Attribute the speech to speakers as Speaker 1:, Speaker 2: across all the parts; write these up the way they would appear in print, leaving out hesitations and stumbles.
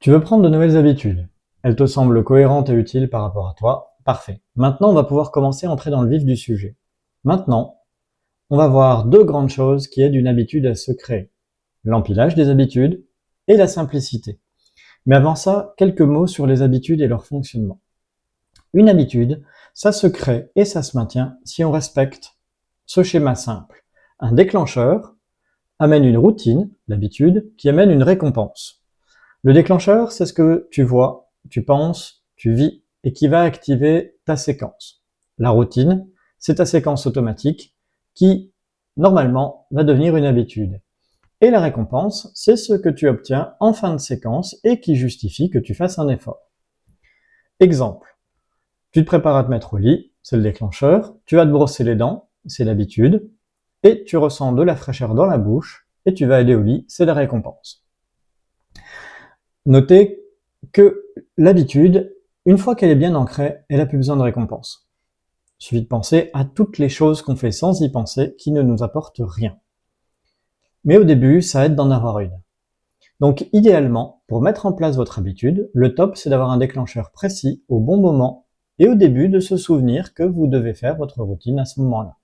Speaker 1: Tu veux prendre de nouvelles habitudes. Elles te semblent cohérentes et utiles par rapport à toi. Parfait. Maintenant, on va pouvoir commencer à entrer dans le vif du sujet. Maintenant, on va voir deux grandes choses qui aident une habitude à se créer. L'empilage des habitudes et la simplicité. Mais avant ça, quelques mots sur les habitudes et leur fonctionnement. Une habitude, ça se crée et ça se maintient si on respecte ce schéma simple. Un déclencheur amène une routine, l'habitude, qui amène une récompense. Le déclencheur, c'est ce que tu vois, tu penses, tu vis et qui va activer ta séquence. La routine, c'est ta séquence automatique qui, normalement, va devenir une habitude. Et la récompense, c'est ce que tu obtiens en fin de séquence et qui justifie que tu fasses un effort. Exemple, tu te prépares à te mettre au lit, c'est le déclencheur, tu vas te brosser les dents, c'est l'habitude, et tu ressens de la fraîcheur dans la bouche, et tu vas aller au lit, c'est la récompense. Notez que l'habitude, une fois qu'elle est bien ancrée, elle n'a plus besoin de récompense. Il suffit de penser à toutes les choses qu'on fait sans y penser qui ne nous apportent rien. Mais au début, ça aide d'en avoir une. Donc idéalement, pour mettre en place votre habitude, le top c'est d'avoir un déclencheur précis au bon moment et au début de se souvenir que vous devez faire votre routine à ce moment-là.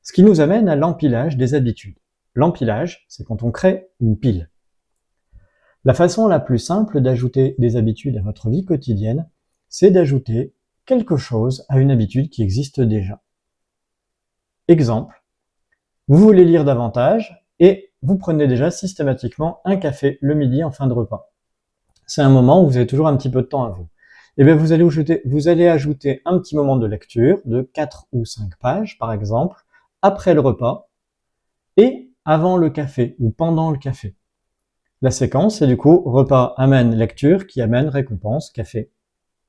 Speaker 1: Ce qui nous amène à l'empilage des habitudes. L'empilage, c'est quand on crée une pile. La façon la plus simple d'ajouter des habitudes à votre vie quotidienne, c'est d'ajouter quelque chose à une habitude qui existe déjà. Exemple, vous voulez lire davantage et vous prenez déjà systématiquement un café le midi en fin de repas. C'est un moment où vous avez toujours un petit peu de temps à vous. Et bien vous allez ajouter un petit moment de lecture de 4 ou 5 pages par exemple, après le repas et avant le café ou pendant le café. La séquence, c'est du coup repas amène lecture qui amène récompense café,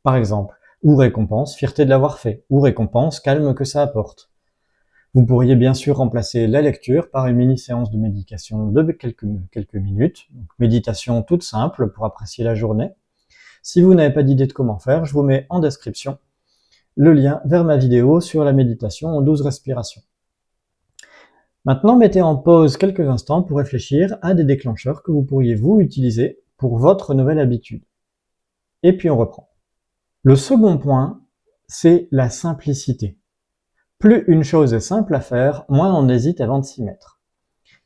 Speaker 1: par exemple, ou récompense fierté de l'avoir fait, ou récompense calme que ça apporte. Vous pourriez bien sûr remplacer la lecture par une mini-séance de méditation de quelques minutes, donc méditation toute simple pour apprécier la journée. Si vous n'avez pas d'idée de comment faire, je vous mets en description le lien vers ma vidéo sur la méditation en 12 respirations. Maintenant, mettez en pause quelques instants pour réfléchir à des déclencheurs que vous pourriez vous utiliser pour votre nouvelle habitude. Et puis on reprend. Le second point, c'est la simplicité. Plus une chose est simple à faire, moins on hésite avant de s'y mettre.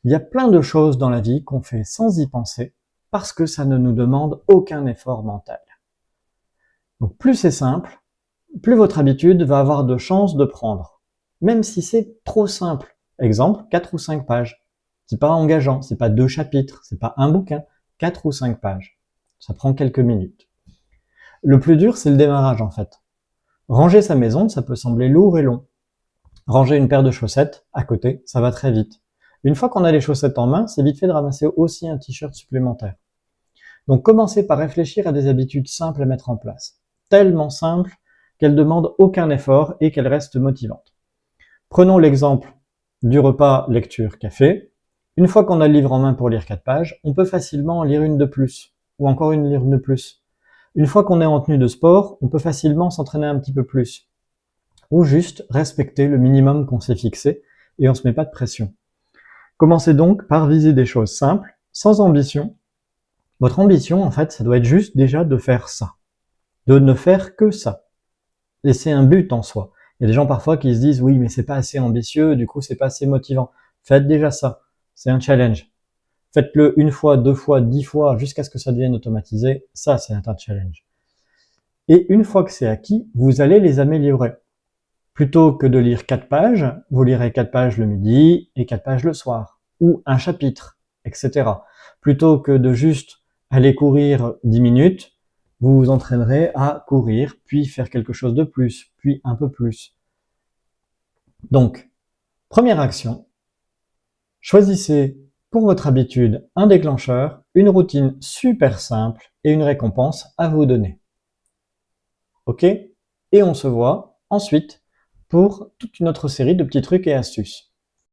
Speaker 1: Il y a plein de choses dans la vie qu'on fait sans y penser parce que ça ne nous demande aucun effort mental. Donc plus c'est simple, plus votre habitude va avoir de chances de prendre. Même si c'est trop simple. Exemple, 4 ou 5 pages. C'est pas engageant, c'est pas 2 chapitres, c'est pas un bouquin, 4 ou 5 pages. Ça prend quelques minutes. Le plus dur, c'est le démarrage en fait. Ranger sa maison, ça peut sembler lourd et long. Ranger une paire de chaussettes, à côté, ça va très vite. Une fois qu'on a les chaussettes en main, c'est vite fait de ramasser aussi un t-shirt supplémentaire. Donc commencez par réfléchir à des habitudes simples à mettre en place. Tellement simples qu'elles demandent aucun effort et qu'elles restent motivantes. Prenons l'exemple du repas lecture-café. Une fois qu'on a le livre en main pour lire 4 pages, on peut facilement en lire une de plus, ou encore une lire de plus. Une fois qu'on est en tenue de sport, on peut facilement s'entraîner un petit peu plus. Ou juste respecter le minimum qu'on s'est fixé et on se met pas de pression. Commencez donc par viser des choses simples, sans ambition. Votre ambition, en fait, ça doit être juste déjà de faire ça. De ne faire que ça. Et c'est un but en soi. Il y a des gens parfois qui se disent oui, mais c'est pas assez ambitieux, du coup c'est pas assez motivant. Faites déjà ça. C'est un challenge. Faites-le une fois, 2 fois, 10 fois, jusqu'à ce que ça devienne automatisé. Ça, c'est un challenge. Et une fois que c'est acquis, vous allez les améliorer. Plutôt que de lire 4 pages, vous lirez 4 pages le midi et 4 pages le soir. Ou un chapitre, etc. Plutôt que de juste aller courir 10 minutes, vous vous entraînerez à courir, puis faire quelque chose de plus, puis un peu plus. Donc, première action, choisissez pour votre habitude un déclencheur, une routine super simple et une récompense à vous donner. Ok? Et on se voit ensuite pour toute une autre série de petits trucs et astuces.